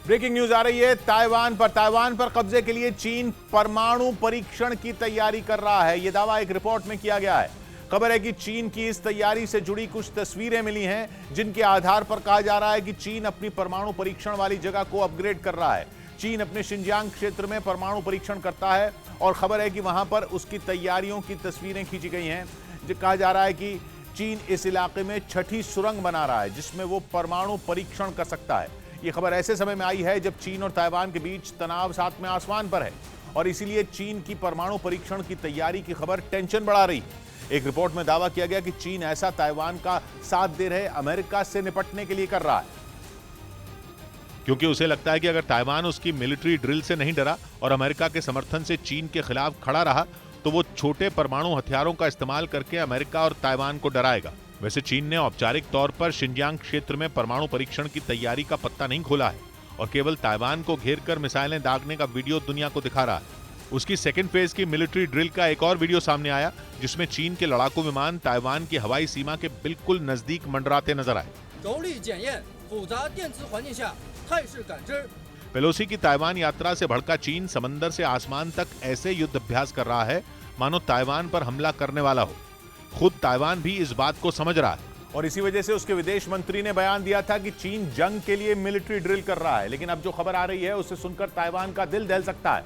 Breaking news आ रही है Taiwan पर कब्जे के लिए चीन परमाणु परीक्षण की तैयारी कर रहा है। यह दावा एक रिपोर्ट में किया गया है। खबर है कि चीन की इस तैयारी से जुड़ी कुछ तस्वीरें मिली हैं, जिनके आधार पर कहा जा रहा है कि चीन अपनी परमाणु परीक्षण वाली जगह को अपग्रेड कर रहा है। चीन अपने शिनजियांग क्षेत्र में परमाणु परीक्षण करता है और खबर है कि वहां पर उसकी तैयारियों की तस्वीरें खींची गई हैं। जो कहा जा रहा है कि चीन इस इलाके में छठी सुरंग बना रहा है, जिसमें वो परमाणु परीक्षण कर सकता है। ये खबर ऐसे समय में आई है जब चीन और ताइवान के बीच तनाव सातवें आसमान पर है और इसीलिए चीन की परमाणु परीक्षण की तैयारी की खबर टेंशन बढ़ा रही है। एक रिपोर्ट में दावा किया गया कि चीन ऐसा ताइवान का साथ दे रहे अमेरिका से निपटने के लिए कर रहा है, क्योंकि उसे लगता है कि अगर ताइवान उसकी मिलिट्री ड्रिल से नहीं डरा और अमेरिका के समर्थन से चीन के खिलाफ खड़ा रहा तो वो छोटे परमाणु हथियारों का इस्तेमाल करके अमेरिका और ताइवान को डराएगा। वैसे चीन ने औपचारिक तौर पर शिनजियांग क्षेत्र में परमाणु परीक्षण की तैयारी का पत्ता नहीं खोला है और केवल ताइवान को घेरकर मिसाइलें दागने का वीडियो दुनिया को दिखा रहा है। उसकी सेकेंड फेज की मिलिट्री ड्रिल का एक और वीडियो सामने आया, जिसमें चीन के लड़ाकू विमान ताइवान की हवाई सीमा के बिल्कुल नजदीक मंडराते नजर आए। पेलोसी की ताइवान यात्रा से भड़का चीन समंदर से आसमान तक ऐसे युद्ध अभ्यास कर रहा है मानो ताइवान पर हमला करने वाला हो। खुद ताइवान भी इस बात को समझ रहा है और इसी वजह से उसके विदेश मंत्री ने बयान दिया था कि चीन जंग के लिए मिलिट्री ड्रिल कर रहा है। लेकिन अब जो खबर आ रही है उसे सुनकर ताइवान का दिल दहल सकता है,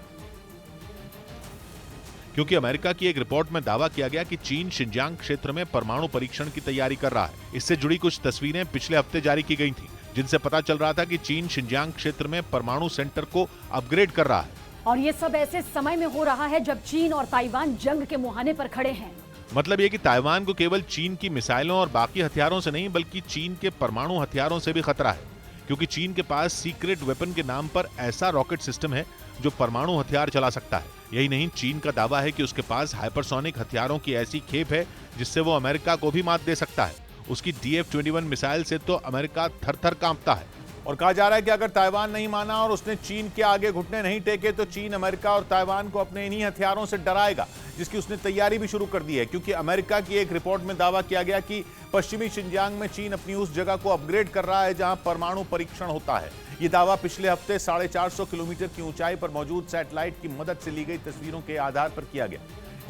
क्योंकि अमेरिका की एक रिपोर्ट में दावा किया गया कि चीन शिनजियांग क्षेत्र में परमाणु परीक्षण की तैयारी कर रहा है। इससे जुड़ी कुछ तस्वीरें पिछले हफ्ते जारी की गई थीं, जिनसे पता चल रहा था कि चीन शिनजियांग क्षेत्र में परमाणु सेंटर को अपग्रेड कर रहा है। और ये सब ऐसे समय में हो रहा है जब चीन और ताइवान जंग के मुहाने पर खड़े हैं। मतलब ये कि ताइवान को केवल चीन की मिसाइलों और बाकी हथियारों से नहीं बल्कि चीन के परमाणु हथियारों से भी खतरा है, क्योंकि चीन के पास सीक्रेट वेपन के नाम पर ऐसा रॉकेट सिस्टम है जो परमाणु हथियार चला सकता है। यही नहीं, चीन का दावा है कि उसके पास हाइपरसोनिक हथियारों की ऐसी खेप है जिससे वो अमेरिका को भी मात दे सकता है। उसकी DF-21 मिसाइल से तो अमेरिका थर-थर कांपता है। और कहा जा रहा है कि अगर ताइवान नहीं माना और उसने चीन के आगे घुटने नहीं टेके तो चीन अमेरिका और ताइवान को अपने इन्हीं हथियारों से डराएगा, जिसकी उसने तैयारी भी शुरू कर दी है। क्योंकि अमेरिका की एक रिपोर्ट में दावा किया गया कि पश्चिमी शिनजियांग में चीन अपनी उस जगह को अपग्रेड कर रहा है जहां परमाणु परीक्षण होता है। यह दावा पिछले हफ्ते 450 किलोमीटर की ऊंचाई पर मौजूद सैटेलाइट की मदद से ली गई तस्वीरों के आधार पर किया गया,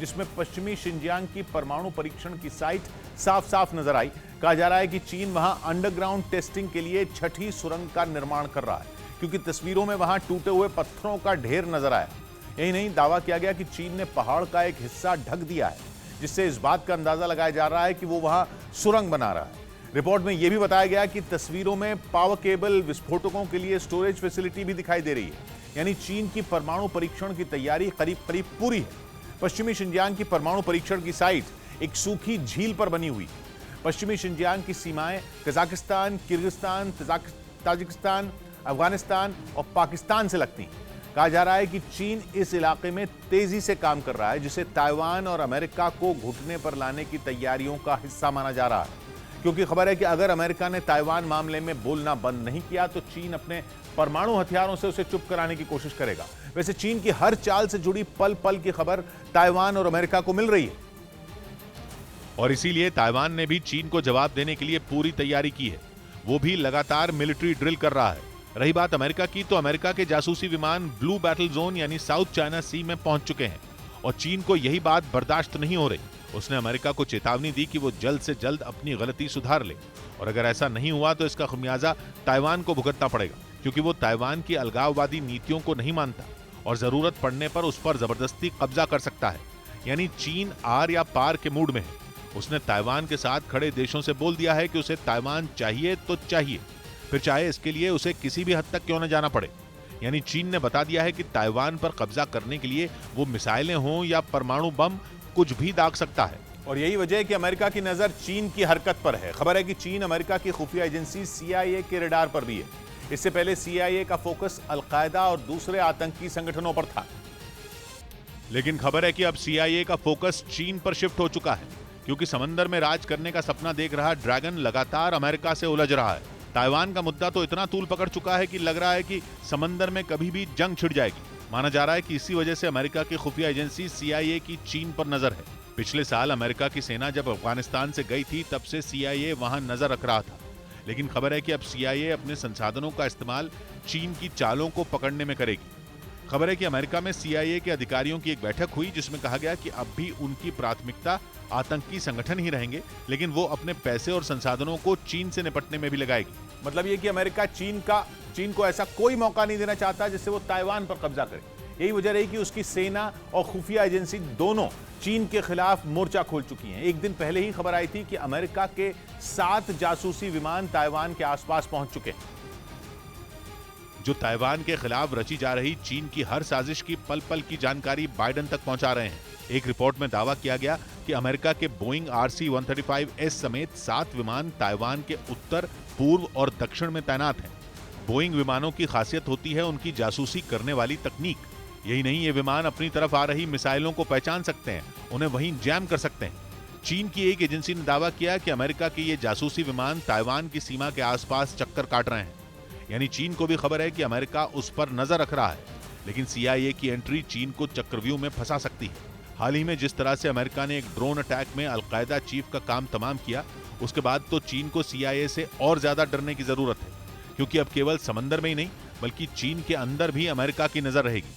जिसमें पश्चिमी शिनजियांग की परमाणु परीक्षण की साइट साफ साफ नजर आई। कहा जा रहा है कि चीन वहां अंडरग्राउंड टेस्टिंग के लिए छठी सुरंग का निर्माण कर रहा है, क्योंकि तस्वीरों में वहां टूटे हुए पत्थरों का ढेर नजर आया। यही नहीं, दावा किया गया कि चीन ने पहाड़ का एक हिस्सा ढक दिया है, जिससे इस बात का अंदाजा लगाया जा रहा है कि वो वहां सुरंग बना रहा है। रिपोर्ट में यह भी बताया गया कि तस्वीरों में पावर केबल, विस्फोटकों के लिए स्टोरेज फैसिलिटी भी दिखाई दे रही है। यानी चीन की परमाणु परीक्षण की तैयारी करीब करीब पूरी है। पश्चिमी शिनजियांग की परमाणु परीक्षण की साइट एक सूखी झील पर बनी हुई। पश्चिमी शिनजियांग की सीमाएं कजाकिस्तान, किर्गिस्तान, ताजिकिस्तान, अफगानिस्तान और पाकिस्तान से लगती हैं। कहा जा रहा है कि चीन इस इलाके में तेजी से काम कर रहा है, जिसे ताइवान और अमेरिका को घुटने पर लाने की तैयारियों का हिस्सा माना जा रहा है। क्योंकि खबर है कि अगर अमेरिका ने ताइवान मामले में बोलना बंद नहीं किया तो चीन अपने परमाणु हथियारों से उसे चुप कराने की कोशिश करेगा। वैसे चीन की हर चाल से जुड़ी पल पल की खबर ताइवान और अमेरिका को मिल रही है और इसीलिए ताइवान ने भी चीन को जवाब देने के लिए पूरी तैयारी की है। वो भी लगातार मिलिट्री ड्रिल कर रहा है। रही बात अमेरिका की, तो अमेरिका के जासूसी विमान ब्लू बैटल जोन यानी साउथ चाइना सी में पहुंच चुके हैं और चीन को यही बात बर्दाश्त नहीं हो रही। उसने अमेरिका को चेतावनी दी कि वो जल्द से जल्द अपनी गलती सुधार ले और अगर ऐसा नहीं हुआ तो इसका खमियाजा ताइवान को भुगतना पड़ेगा, क्योंकि वो ताइवान की अलगाववादी नीतियों को नहीं मानता और जरूरत पड़ने पर उस पर जबरदस्ती कब्जा कर सकता है। यानी चीन आर या पार के मूड में है। उसने ताइवान के साथ खड़े देशों से बोल दिया है कि उसे ताइवान चाहिए तो चाहिए, फिर चाहे इसके लिए उसे किसी भी हद तक क्यों न जाना पड़े। यानी चीन ने बता दिया है कि ताइवान पर कब्जा करने के लिए वो मिसाइलें हों या परमाणु बम कुछ भी दाग सकता है। और यही वजह है कि अमेरिका की नजर चीन की हरकत पर है। खबर है कि चीन अमेरिका की खुफिया एजेंसी CIA के रडार पर भी है। इससे पहले CIA का फोकस अलकायदा और दूसरे आतंकी संगठनों पर था, लेकिन खबर है कि अब CIA का फोकस चीन पर शिफ्ट हो चुका है, क्योंकि समंदर में राज करने का सपना देख रहा ड्रैगन लगातार अमेरिका से उलझ रहा है। ताइवान का मुद्दा तो इतना तूल पकड़ चुका है कि लग रहा है कि समंदर में कभी भी जंग छिड़ जाएगी। माना जा रहा है कि इसी वजह से अमेरिका की खुफिया एजेंसी CIA की चीन पर नजर है। पिछले साल अमेरिका की सेना जब अफगानिस्तान से गई थी तब से CIA वहां नजर रख रहा था। लेकिन खबर है कि अब CIA अपने संसाधनों का इस्तेमाल चीन की चालों को पकड़ने में करेगी। खबर है कि अमेरिका में CIA के अधिकारियों की एक बैठक हुई जिसमें कहा गया कि अब भी उनकी प्राथमिकता आतंकी संगठन ही रहेंगे, लेकिन वो अपने पैसे और संसाधनों को चीन से निपटने में भी लगाएगी। मतलब ये कि अमेरिका चीन को ऐसा कोई मौका नहीं देना चाहता जिससे वो ताइवान पर कब्जा करे। यही वजह रही कि उसकी सेना और खुफिया एजेंसी दोनों चीन के खिलाफ मोर्चा खोल चुकी हैं। एक दिन पहले ही खबर आई थी कि अमेरिका के 7 जासूसी विमान ताइवान के आसपास पहुंच चुके हैं। जो ताइवान के खिलाफ रची जा रही चीन की हर साजिश की पल पल की जानकारी बाइडेन तक पहुंचा रहे हैं। एक रिपोर्ट में दावा किया गया कि अमेरिका के बोइंग RC-135S समेत 7 विमान ताइवान के उत्तर, पूर्व और दक्षिण में तैनात हैं। बोइंग विमानों की खासियत होती है उनकी जासूसी करने वाली तकनीक। यही नहीं, ये विमान अपनी तरफ आ रही मिसाइलों को पहचान सकते हैं, उन्हें वहीं जैम कर सकते हैं। चीन की एक एजेंसी ने दावा किया कि अमेरिका के ये जासूसी विमान ताइवान की सीमा के आसपास चक्कर काट रहे हैं। यानी चीन को भी खबर है कि अमेरिका उस पर नजर रख रहा है, लेकिन CIA की एंट्री चीन को चक्रव्यूह में फंसा सकती है। हाल ही में जिस तरह से अमेरिका ने एक ड्रोन अटैक में अलकायदा चीफ का काम तमाम किया, उसके बाद तो चीन को CIA से और ज्यादा डरने की जरूरत है, क्योंकि अब केवल समंदर में ही नहीं बल्कि चीन के अंदर भी अमेरिका की नजर रहेगी।